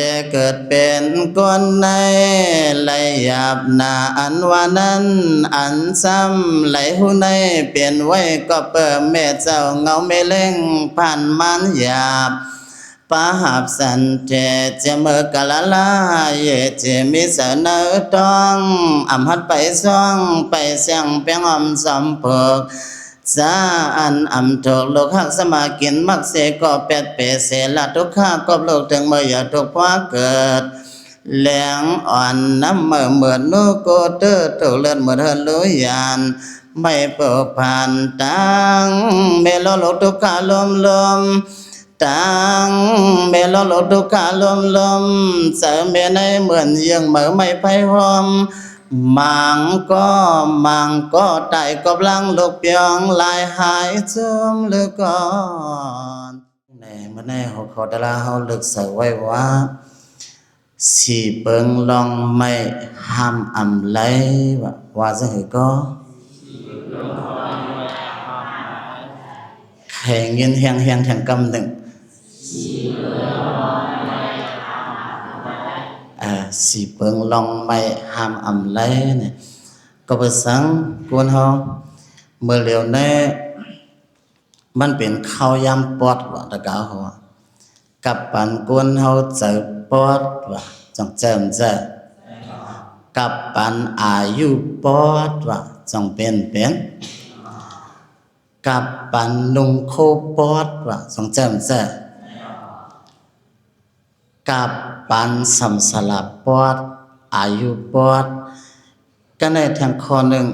แต่เกิดเป็นคนในไหลหยาบนาอันว่านั้นอันซ้ำไหลหูในเปลี่ยนไว้ก็เปิดแม่เจ้าเงาไม่เล่งผ่านมันหยาบปะหับสันเจเจเมื่อกะละลาเยเจมิเสนอต้องอำหัดไปซ่องไปเสียงเปียงอมสมเพิกสาอันอำถูกโลกหักสมากินมักเสก็เป็ดเปเสละทุกข้ากบโลกถึงเมื่ออย่าทุกพวเกิดแหลงอ่อนน้ำเมื่อเหมือนนูโกเตอร์ถูกเลือดเหมือนเฮินลุยานไม่เปิดผ่านตังเมโลโลกทุกขาลมตังเมโลโลกทุกขาลมเสเมในเหมือนยังเหมือไม่ไพ่หอมมังก็ไต่กบลังลูกเปียงลายหายซึมหรือก่อนในเมื่อในหัวข้อตะลาเฮาลึกใส่ไว้ว่าสีเปิงลองไม่ห้ามอำไลว่าจะเหก็แข่งยินแหงแทงกำหนึ่งสีเปิงลองไม่ห้ามอำไลเนี่ยก็ไปสั่งกวนเฮาเมื่อเร็วแน่มันเป็นข้าวยำปอดว่าตะกาเฮากับปันกวนเฮาเจอปอดว่าจังเจิมเจอกับปันอายุปอดว่าจังเป็นกับปันนุงโคปอดว่าจังเจิมเจอกับปันสัมสลับปอดอายุปอดก็ในทางข้อหนึ่ง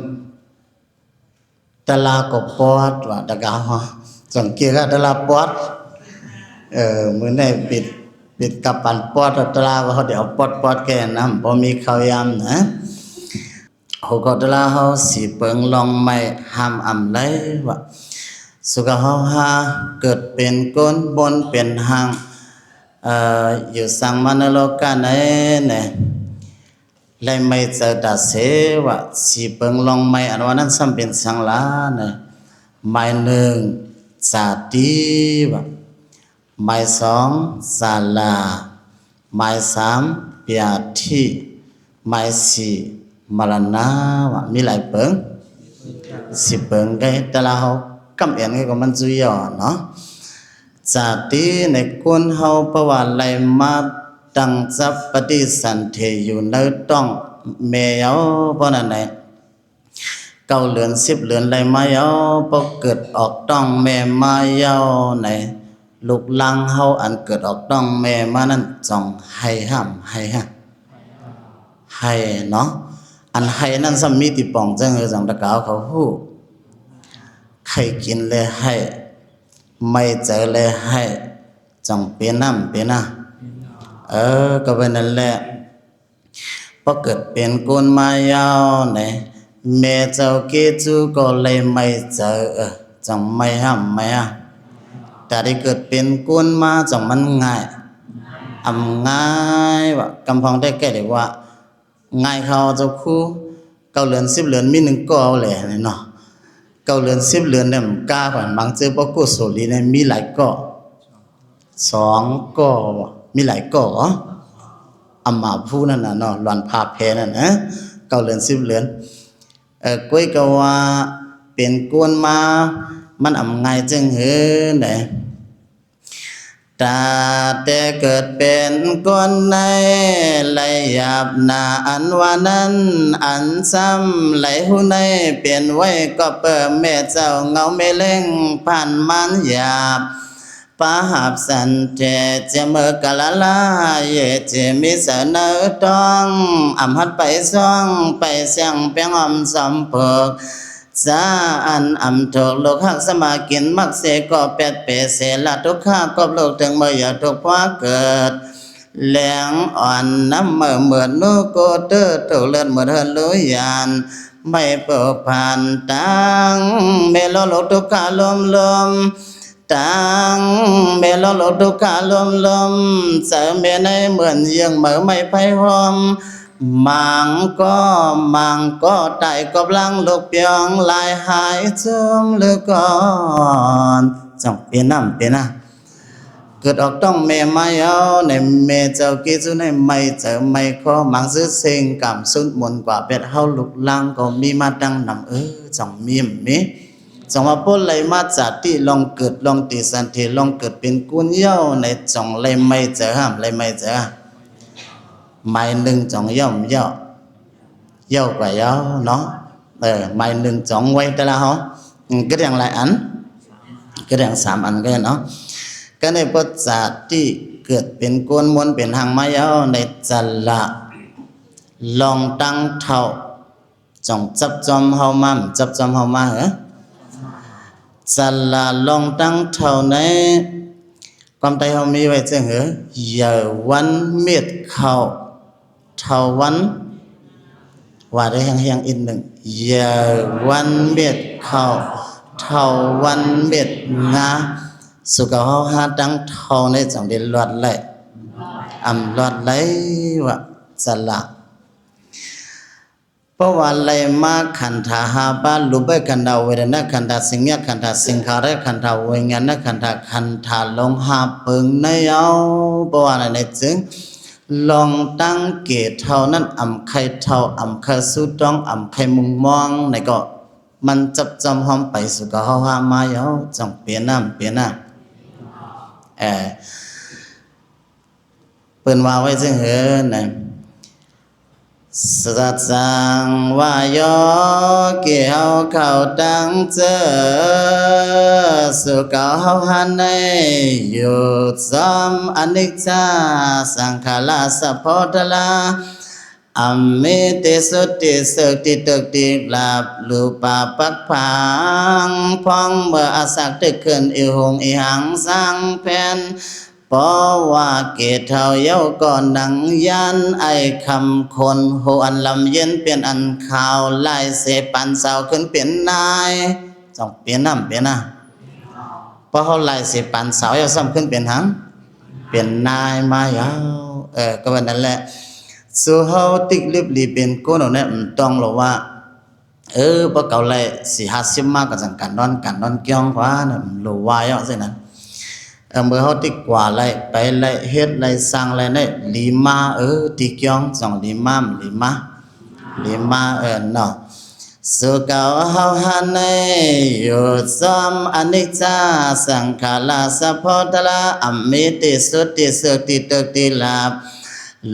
ตะลาก็ปอดว่าตะกาเฮาจังเกี่ยวกับตะลาปอดมื้อในปิดกับปันปอดตะลาว่าเดี๋ยวปอดแก่น้ำบ่มีข้าวยำนะโหก็ตะลาเฮาสิเปิงลองไม่ห้ามอำไลว่าสุกเฮาหาเกิดเป็นก้นบนเป็นหางอยู่สังมานโลกาไหนเนี่ยและไม่เจอตาเสว่าสิเปิงลองไม่อันว่านั้นซ้ำเป็นสังลาเนี่ยไม่หนึ่งสาติว่าหมายสองศาลาหมายสามเปียทิหมายสี่มรณะว่ามีหลายเปิงสิเปิงไงแต่ละเฮากำเอียนก็มันจุยอ่อนเนาะจาติในกุนเฮาเพราะว่าไหลมาตั้งจับปฏิสันเทอยู่ในต้องเมยาเพราะนั้นไหน9 เดือน10 เดือนไหลมายาพอเกิดออกต้องแม่มายาไหนลูกลังเฮาอันเกิดออกต้องแม่มานั้นจ้องให้ห้ามให้เนาะอันให้นั้นซ้ำมีติป่องจังจังตะกาวเขาฮู้ใครกินเลยให้ไม่เจอเลยให้จังเป็นน้ำเป็นนะก็เป็นนั่นแหละพอเกิดเป็นกุนมายาวไหนแม่เจ้าเกจูก็เลยไม่เจอจังไม่ห้ามแต่ได้เกิดเป็นกุนมาจังมันง่ายง่ายว่ากำพังได้แก่เลยว่าง่ายเขาเจ้าคู่9 เดือน10 เดือนมี1ก็เอาแหละเนาะ9 เดือน10 เดือนเนี่ยมันกล้าผ่านบางเจอบ่กุศลีเนี่ยมีหลายก็2ก็มีหลายก็อำมาผู้นั่นน่ะเนาะหลอนพาแพนั่นนะ9 เดือน10 เดือนก้อยก็ว่าเป็นกวนมามันง่ายจังเหือไหนตาแต่เกิดเป็นคนในไหลหยาบนาอันว่านั้นอันซ้ำไหลหูในเปลี่ยนไว้ก็เปิดแม่เจ้าเงาไม่เล่งผ่านมันหยาบปะหับสันเจเจเมื่อกะละลาเยเจมิเสนอต้องอำหัดไปซ่องไปเสียงเปียงอมสมเพิกสาอันอำถูกโลกหักสมากินมักเสก็เป็ดเปเสละทุกข้ากบโลกถึงเมื่ออย่าทุกพวเกิดแหลงอ่อนน้ำเหมือนนูโกเตอร์ถูกเลือดเหมือนเฮินลุยานไม่เปิดผ่านตังเมโลโลกทุกขาลมตังเมโลโลกทุกขาลมเสเมในเหมือนยังเหมือไม่ไพ่หอมมังก็ไต่กบลังลูกเปียงลายหายซึมหรือก่อนจังเป็นน้ำเป็นนะ กิดออกต้องเมมาเยาในเมเจ้ากิจุในไม่เจอไม่ขอมังซื้อเสียงกำสุดมนกว่าเป็ดเฮาลุกลังก็มีมาดังนำจังมีมีจังว่าพวกเลยมาจากที่ลองเกิดลองติสันติลองเกิดเป็นกุญเย้าในจังเลยไม่เจอห้ามเลยไม่เจอไม่หนึ่งจังย่อมเย้ากว่าเย้าเนาะไม่หนึ่งจังไว้แต่ละเหรอcái đèn lại ảnh cái đèn sám ảnh cái nó cái này bất giả tí cượtเป็นกวนมวนเป็นหางไม้เอาในจันละลองตั้งเท่าจงจับจอมเฮามาจับจอมเฮามาเหรอจันละลองตั้งเท่าในความใจเฮามีไว้จังเหรออย่าวันเม็ดเข้าเท่าวันว่าได้แห้งๆอีกหนึ่งอย่าวันเม็ดเข้าเท่าวันเม็ดงาสุขภาพหาดังเท่าในจังได้ลอดไหลลอดไหลว่าสละเพราะว่าไหลมาขันธาหาบาลุเบกันดาเวรนะขันธาสิงห์ขันธาสิงขารขันธาเวงนะขันธาลงหาเปิงในเอาเพราะว่าในจึงลองตั้งเกตเท่านั้นไข่เท่าไข่สุดต้องไข่มุงมองในก็มันจับจำหอมไปสุขภาพหามาเยาจังเปลี่ยนน้ำเปิ้นว่าไว้ซึ่งเหินนะสัจจังวายเกี่ยวเข้าตั้งเจอสุขเฮาหันในอยู่ซ้ำอนิจจาสังขารสัพพทลาอัมเมติสุติสึกติตึกติลาบลูปาปักผังพองเมื่ออาศักตึกขึ้นอิหงอิหังสร้างแผ่นเพราะว่าเกตเท่าเย้าก่อนดังยันไอคำคนโหอันลำเย็นเปลี่ยนอันข่าวไล่เสปันเสาขึ้นเปลี่ยนนายจงเปลี่ยนน้ำเปลี่ยนนะเพราะเขาไล่เสปันเสาเย้าซ้ำขึ้นเปลี่ยนหังเปลี่ยนนายมาเย้าก็วันนั้นแหละสู่เฮาติกลิบลีเป็นกูนเนี่ยต้องหรอว่าพอเก่าเลย40-50มากก็จังกันนอนเกี่ยงกว่าเนี่ยหรือว่าเยอะสินั้นเมื่อเฮาติกว่าเลยไปเลยเฮ็ดเลยสร้างเลยเนี่ยลีมาติเกี่ยงจังลีมาเนาะสู่เก่าเฮาหันในอยู่ซ้ำอนิจจาสังขารสัพพทลาอัมมิติสุติสึกติตึกติลาบ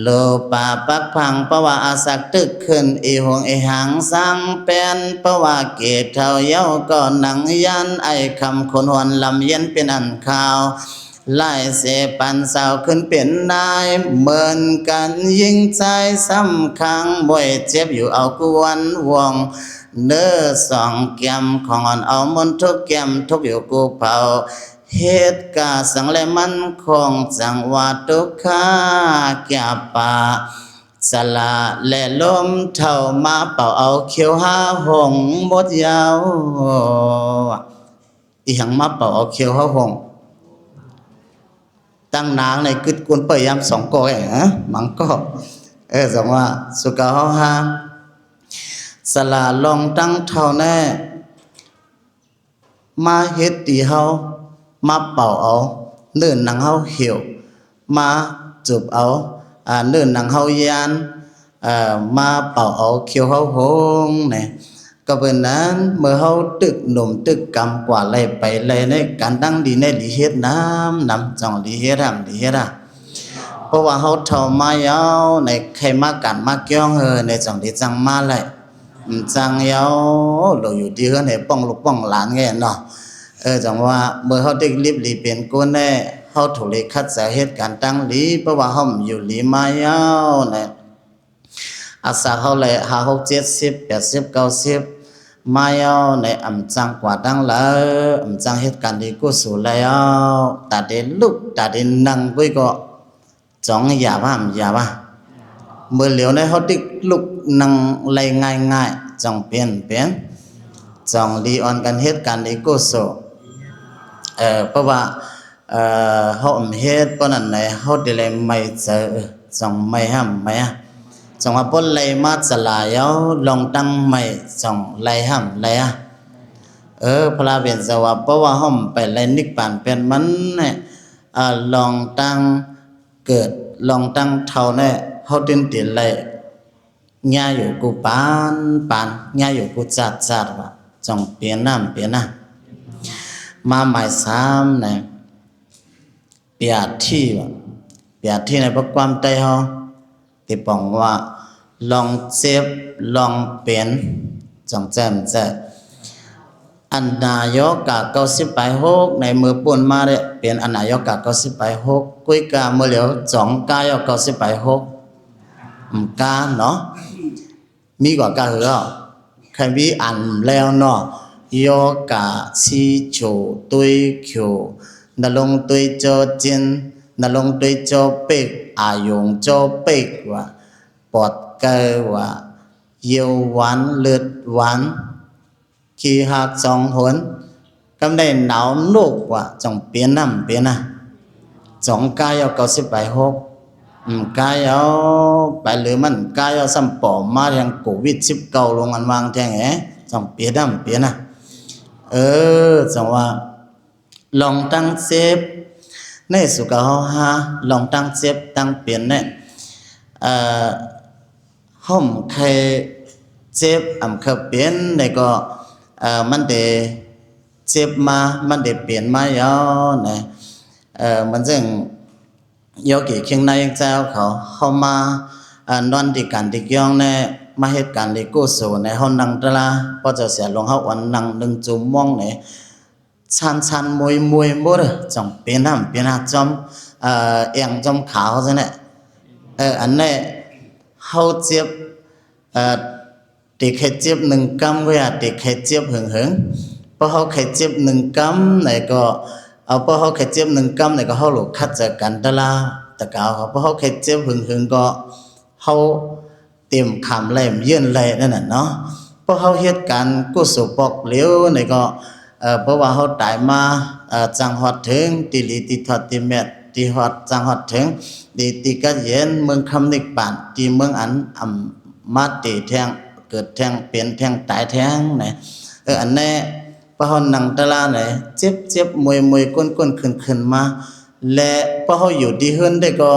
โลปาปักพังเพราะว่าอาศักตึกขึ้นอีหงอีหังสร้างเป็นเพราะว่าเกตเท่าเย้าก็หนังยันไอคำคนหวนลำเย็นเป็นอันข่าวไล่เสปันเสาขึ้นเป็นนายเหมือนกันยิ่งใจสำคัญบ่อยเจ็บอยู่เอากวนวงเนื้อสองแก้มของอ่อนเอามนทุกแก้มทุกอยู่กูเผาเหตุกาสังและมันคงจังว่าทุกขาแก่ป่าสละและลมเท่ามาเป่าเอาเขียวหาหงบดยาวอีหังมาเป่าเอาเขียวหาหงตั้งนางในกึดกุนเปยยำ2 ก้อยมังก็จังว่าสุกาเฮาหาสละลองตั้งเท่าแน่มาเฮ็ดตีเฮามาเป่าเอาเนื่นหนังเฮาเหี่ยวมาจูบเอาเนื่นหนังเฮายานมาเป่าเอาเขียวเฮาหงเนี่ยก็เป็นนั้นเมื่อเฮาตึกหนุ่มตึกกำกว่าไล่ไปเลยในการตั้งดีในดีเฮ็ดน้ำจังดีเฮ็ดเพราะว่าเฮาเท่ามาเยาในใครมากันมาเกี่ยงในจังดีจังมาเลยจังเยาเราอยู่ดีเฮือนให้ป้องลูกป้องหลานไงเนาะจังว่าเมื่อเขาได้รีบลีเป็นกูแน่เขาถูกเลยคัดสาเหตุการตั้งลีเพราะว่าเขาอยู่ลีมาเยาเนี่ยอาสาเขาเลย50-70-80-90มาเยาในจังกว่าตั้งแล้วจังเหตุการณ์ดีกูสู่แล้วแต่เดินลุกแต่เดินนั่งกุ้ยก็จ้องอย่าบ้เมื่อเหลียวในเขาติดลุกนั่งเลยง่ายจังเปลี่ยนจังลีออนกันเหตุการณ์ดีกูสู่เพราะว่าเขาเฮ็ดปนั้นไหนเขาได้เลยไม่เจอจังไม่ห้ามไม่จังว่าปนเลยมาสลายเอาลองตั้งไม่จังเลยห้ามเลยพระเบียนสว่าเพราะว่าเขาไปเลยนิพพานเป็นมันเนี่ย ลองตั้งเกิดลองตั้งเท่าเนี่ยเขาดินติเลยง่ายอยู่กูปานง่ายอยู่กูจัดว่ะจงเปลี่ยนน้ำเปลี่ยนนะมาหมายสามเนี่ยเปียที่ว่ะเปียที่ในพระความใจเขาที่ปองว่าลองเจ็บลองเปลี่ยนจงแจ่มแจ้งอันนายกกะ96ในมือปุ่นมาเด้เปลี่ยนอันนายกกะ96กุ้ยกะมือเหลียว2กาย96กาเนาะมีกว่ากะเหรอใครมีอันแล้วเนาะโยกะชีโชตุยเขียวนลงตุยโจจินนลงตุยโจเป็กอายงโจเป็กว่าปอดเกว่าเยียวหวานเลือดหวานขี้หักสองหนกำได้หนาวนุกว่าจงเปลี่ยนน้ำเปลี่ยนนะ2กาย96กายเอาไปหรือมันกายเอาสัมปอมาอย่างโควิด19ลงอันวางแทงจงเปลี่ยนน้ำเปลี่ยนนะจังว่าลองตั้งเซฟในสุขหาลองตั้งเซฟตั้งเปลี่ยนเนี่ยห่มใครเจ็บเคยเปลี่ยนในก็มันเดเจ็บมามันเดเปลี่ยนมายาวเนี่ยมันจึงยกกี่เคียงในเจ้าเขามานอนที่การที่ย่องเนี่ยมาเหตุการณ์ที่กู้สู่ในห้องนั่งตะลาพอจะเสียลงเขาวันนั่ง1จุ่มมองเนี่ยชันมวยหมดจงเปลี่ยนน้ำเปลี่ยนจอมเอียงจอมขาวซะเนี่ยอันนี้เขาเจ็บตีแค่เจ็บ1 กำก็อย่าตีแค่เจ็บหึงเพราะเขาแค่เจ็บ1 กำไหนก็เอาเพราะเขาแค่เจ็บ1 กำไหนก็เขาหลุดคัดจากกันตะลาตะกาวเขาเพราะเขาแค่เจ็บหึงก็เขาเตรียมคำเล่มยื่นเลยนั่นน่ะเนาะเพราะเขาเหตุการณ์กู้สุปอกเหลียวไหนก็เพราะว่าเขาตายมาจังหวัดถึงตีลีตีทอดตีเม็ดตีหอดจังหวัดถึงตีกะเย็นเมืองคำนิกป่านตีเมืองอันมาตีแทงเกิดแทงเปลี่ยนแทงตายแทงไหนอันนี้พอเขานั่งตะลาไหนเจ็บมวยก้นขึ้นมาและพอเขาอยู่ดีขึ้นได้ก็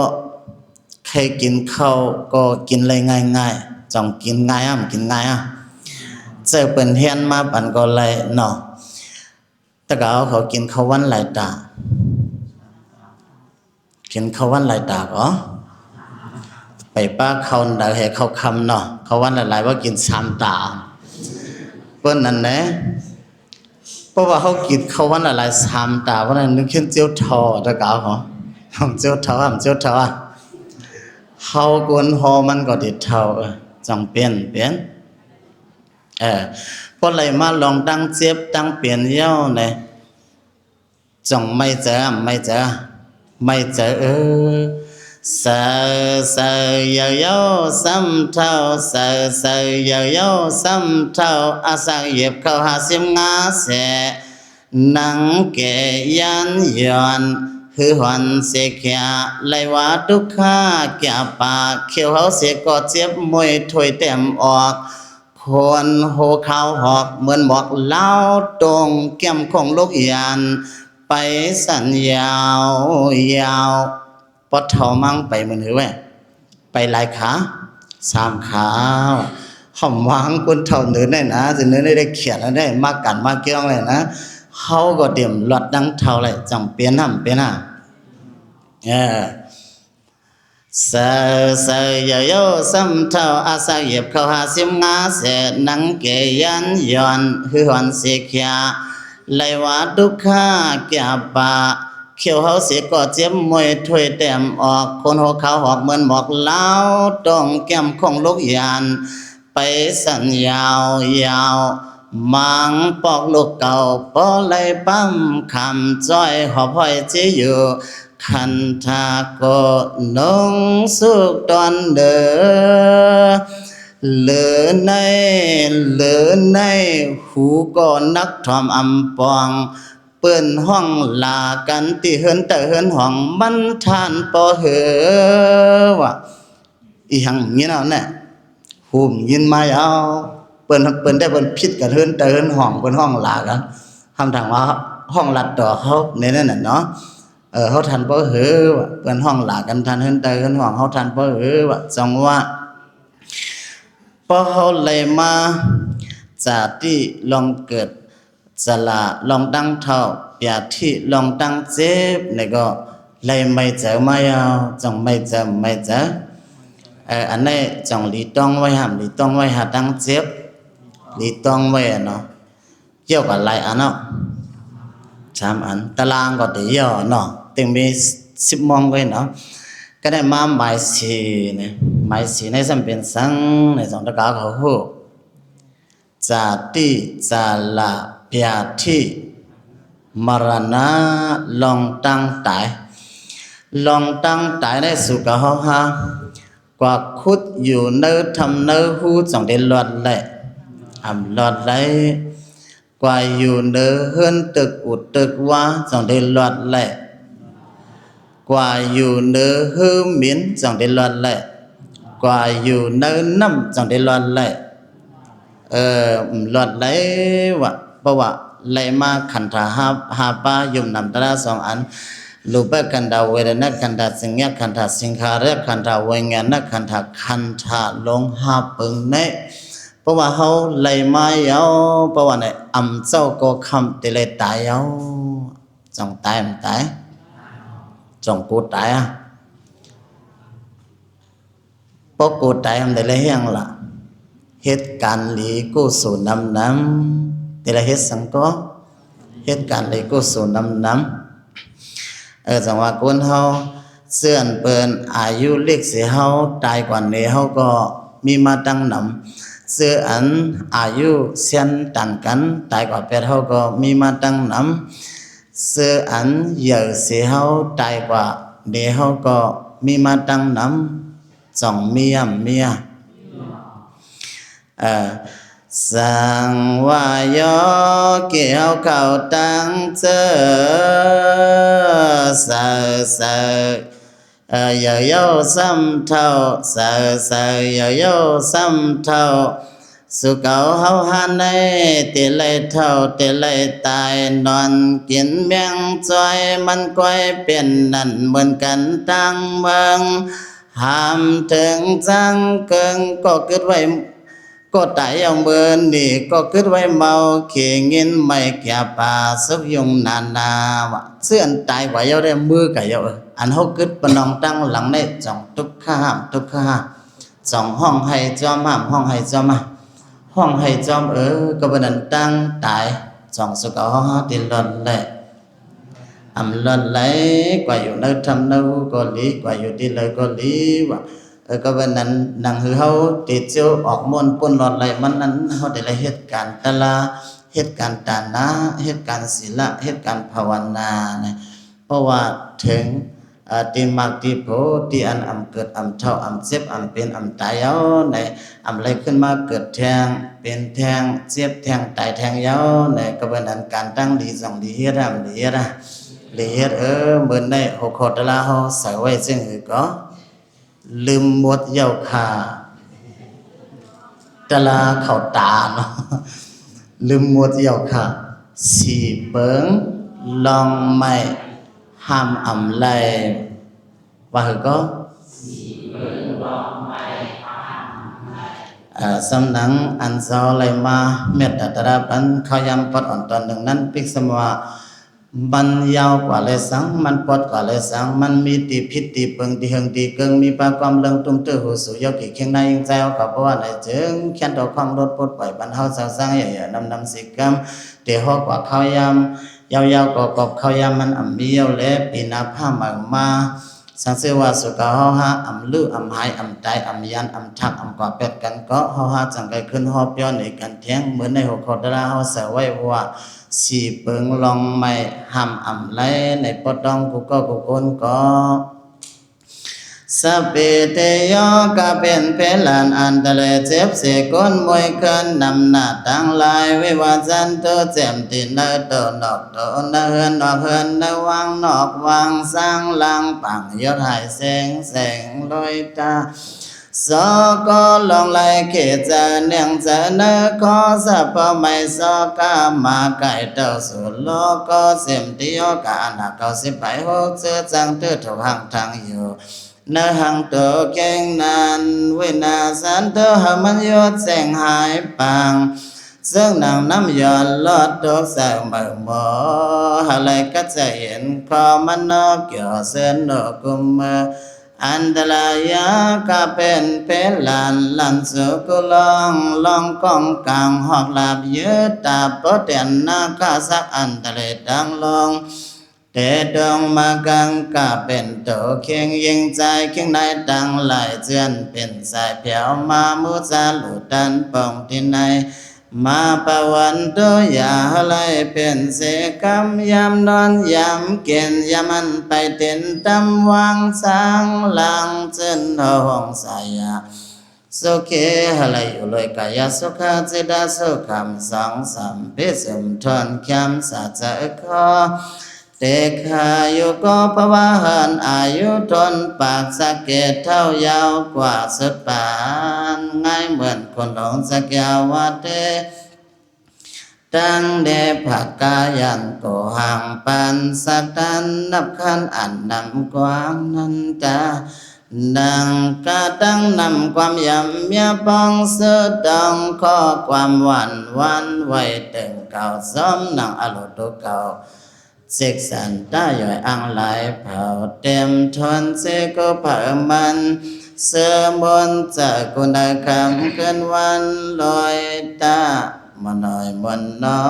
ใครกินข้าวก็กินอะไรง่ายจองกินง่ายกินง่ายเจอเป็นเฮียนมาปันก็เลยเนาะตะกาวเขากินข้าววันหลายตากินข้าววันหลายตาก็ไปป้าเขาดาวให้เขาคำเนาะเขาวันหลายว่ากิน3 ตาเปิ้นนั่นแหละเพราะว่าเขากินข้าววันหลาย3 ตาเพราะนั้นนึกขึ้นเจียวทอตะกาวเขาเจียวทอเขากวนหอมันก็ติดเท่าจังเปลี่ยนเพราะอะไรมาลองตั้งเจ็บตั้งเปลี่ยนเย้าเนี่ยจังไม่เจอsợ yêu xăm thâu sợ yêu xăm thâu sa dịp câu hà xiêm ngã sẽ nắng kệ yan yon hư hoàn sẽ kia lại quá đúc kha kia bà khiêu hấu sẽ có chếp môi thôi tèm ọtคนโหข้าวหอกเหมือนหมอกเล้าตรงแก้มของลูกยานไปสัญญาวปอดเท่ามั่งไปเหมือนหือแว่ไปหลายขา3 ขาห่อมวางคนเท่าเนื้อได้นะจะเนื้อได้เขียนแล้วได้มากันมาเกี้ยงเลยนะเขาก็เตรียมหลอดดังเท่าเลยจังเปลี่ยนน้ำเปลี่ยนsợ yêu xăm thâu sa dịp câu hà xiêm ngã sẽ nắng kề yan yon hư hoàn sẽ kia lại quá đúc kha kia bà khiêu hấu sẽ có chếp môi thôi tèm ọtคนหัวขาวหอกเหมือนหมอกเล้าตรงแก้มของลูกยานไปสัญญาวมังปอกลูกเก่าปอเลยปั้มคำจ้อยหอบห้อยจีอยู่คันทาโกนงสุกตอนเด้อเหลือในหูก็นักทอมอำปองเปิ้นห้องลากันที่เฮินแต่เฮินห้องมันทานปอเหอว่ะอีหังงี้เอาเนี่ยหูมยินมาเอาเปิ้นได้เปิ้นพิษกันเฮินแต่เฮินห้องเปิ้นห้องลากันทำทางว่าห้องลัดต่อเขาในนั้นน่ะเนาะ เขาทันบ่หือว่าเปิ้นห้องหลากันทันเฮินเตอห้องเขาทันบ่หือว่าจังว่าพอเขาเลยมาจากที่ลองเกิดสละลองตั้งเท่าเปียที่ลองตั้งเจ็บนี่ก็เลยไม่เจอไม่เอาจังไม่เจอไม่เจออันนี้จังลีต้องไว้ห้ามลีต้องไว้หาตั้งเจ็บลีต้องไว้เนาะเกี่ยวกับอะไรอันเนาะ3 อันตารางก็เดียวเนาะถึงมี10 โมงไว้เนาะก็ได้มาหมายสีเนี่ยหมายสีในสัมเป็นสังในสองตะกาเขาหูจาติจาละเปียที่มรณะลองตั้งตายลองตั้งตายในสุกเขาฮะกว่าคุดอยู่เนื้อทำเนื้อหูสองเดือนหลอดเลยหลอดเลยกว่าอยู่เนื้อเฮือนตึกอุดตึกว่าสองเดือนหลอดเลยกว่าอยู่เนื้อหื้อมิ้นสองเดือนหลอดเลยกว่าอยู่เนื้อน้ำสองเดือนหลอดเลยหลอดเลยว่ะเพราะว่าเลยมาขันธาหาปายุ่มนำตรา2 อันรูปขันธาเวทนาขันธาสัญญาขันธาสิงขารขันธาวิญญาณขันธาลงหาปึงเนเพราะว่าเขาเลยมาเยาเพราะว่าเนี่ยเจ้าก็คำติเลยตายเยาจงตายมันตายจงกูตายเพราะกูตายมันได้เลยเฮียงละเหตุการณ์หลีกูสู่น้ำแต่ละเหตุสังก็เหตุการณ์หลีกูสู่น้ำจังว่าคนเฮาเสื่อนเปิ้นอายุเล็กเสียเฮาตายกว่านี้เฮาก็มีมาตั้งนำเสื่ออันอายุเสียนต่างกันตายกว่าเป็ดเฮาก็มีมาตั้งนำเสื่ออันเหยื่อเสียเฮาตายกว่าเดียวเฮาก็มีมาตั้งนำจ่องเมียสังวายเกี่ยวเก่าตั้งเจอเสเยโยซ้ำเท่าเสเยโยซ้ำเท่าสุเก่าเฮาหันในติเลยเท่าติเลยตายนอนกินเมียงจอยมันก้อยเป็นนั่นเหมือนกันตั้งเมืองห้ามถึงจังเกิงก็เกิดไว้ก็ตายเอาเบินนี่ก็คิดไว้เมาเขียงเงินไม่แก่ป่าสุกยงนานาวะเสื่อนตายกว่าเยาได้มือกับเยาอันเขาคิดปนองตั้งหลังในจ่องทุกข้าทุกข้าจ่องห้องให้จอมห้ามห้องให้จอมห้องให้จอมก็เป็นอันตั้งตายจ่องสุกเอาติลอนเลยลอนไหลกว่าอยู่ในทำในก็ลีกว่าอยู่ที่เลยก็ลีวะก็เป็นนั้นนังคือเขาติดเจียวออกมนปุ่นหลอดไหลมันนั้นเขาได้เหตุการณ์ตะลาเหตุการณ์ตานะเหตุการณ์ศีลเหตุการณ์ภาวนาเนี่ยเพราะว่าถึงตีมากตีโพตีอันเกิดเท่าเจ็บเป็นตายเอาเนี่ยอะไรขึ้นมาเกิดแทงเป็นแทงเจ็บแทงตายแทงเยาเนี่ยก็เป็นอันการตั้งดีสองดีเฮ็ดดีเฮ็ดดีเฮ็ดเหมือนได้หกขอตะลาเขาใส่ไว้ซึ่งก็ลืมหมดเย้าขาตะลาเข้าตาเนาะลืมหมดเย้าขาสีเปิงลองไม่ห้ามไรว่าก็สำนังอันเซาไรมาเมตตาตระปันเขายำปอดอ่อนตอนหนึ่งนั้นปิกสมว่ามันยาวกว่าเลยสังมันปอดกว่าเลยสังมันมีตีพิษตีเปิงตีเฮงตีเกิงมีปากความเลิงตุ้มเตื้อหูสูยกิเคียงในยิงใจเอากับว่าในจึงแค้นดอกความรถปดปล่อยบรรเทาสร้างใหญ่ๆนำสิกรรมเดี๋ยวหอกว่าเขายำยาวๆกอบเขายำมันมีเยาเล็บปีนาผ้าหมากมาสังเสวาสุกาเฮาฮะลือหายตายยันทักกว่าเป็ดกันก็เฮาฮะจังไกขึ้นฮอบย้อนในกันเทียงเหมือนในหัวข้อตระเฮาเสไว้ว่าสีเปิงลองไม่ห้ามไรในปอดองกูก็กูคนก็สัพเพเตโยก็เป็นเพลันอันตะเลเจ็บเสกนมวยขึ้นนำหน้าตั้งลายวิวาจันโตเจมตินเนโตนอกโตนเฮือนนอกเฮือนนวังนอกวังสร้างลังปังยศหายแสงลอยตา สก็ลองไล่เขตจะเนียงจะเนอขอสัพพไม่สกามาไก่เต้าสุโลก็เสียมติโยกาหนักเก้าสิบไปหกเสือจังเตือถูกหังทางอยู่เนื้อหังตัวเก่งนานวินาสันเตอหามันยศแสงหายปังซึ่งนางน้ำย้อนลอดตกใส่เมื่อหมออะไรก็จะเห็นพอมันนอกเกี่ยวเส้นดอกกุมเมื่ออันตรายก็เป็นลานลันสุกุลองกองกลางหอกหลับยืดตาปดเตียนนาคาสักอันตรายดังลงเตดงมากังก็เป็นตัวเคียงยิงใจเคียงในดังไหลเจือนเป็นสายเผียวมามุจาลุดันปองที่ในมาปวันตัวยาไหลเป็นเสกรรมยามนอนยามเกียนยามันไปเต็นตำวังสร้างหลังเจนห้องสายาสุขีไหลอยู่เลยกายสุขาจิตาสุขัมสองสามพิสมทนคำสัจจะขอเตขายุก็ภวะหันอายุทนปากสะเกตเท่ายาวกว่าสุดปานง่ายเหมือนคนหลงสักยาวาเตตั้งเดผักกายันโกหังปันสักดันนับขันอันนำกวางนันตาดังกาตั้งนำความยำยาปองเสือดองข้อความวันไว้ตึงเก่าซ้อมนางอรุตุเก่าเสกสันตาย่อยอังไหลเผาเต็มทนเสกก็เผามันเสือบนจะกุณาคำเกินวันลอยตามาหน่อยมันน้อ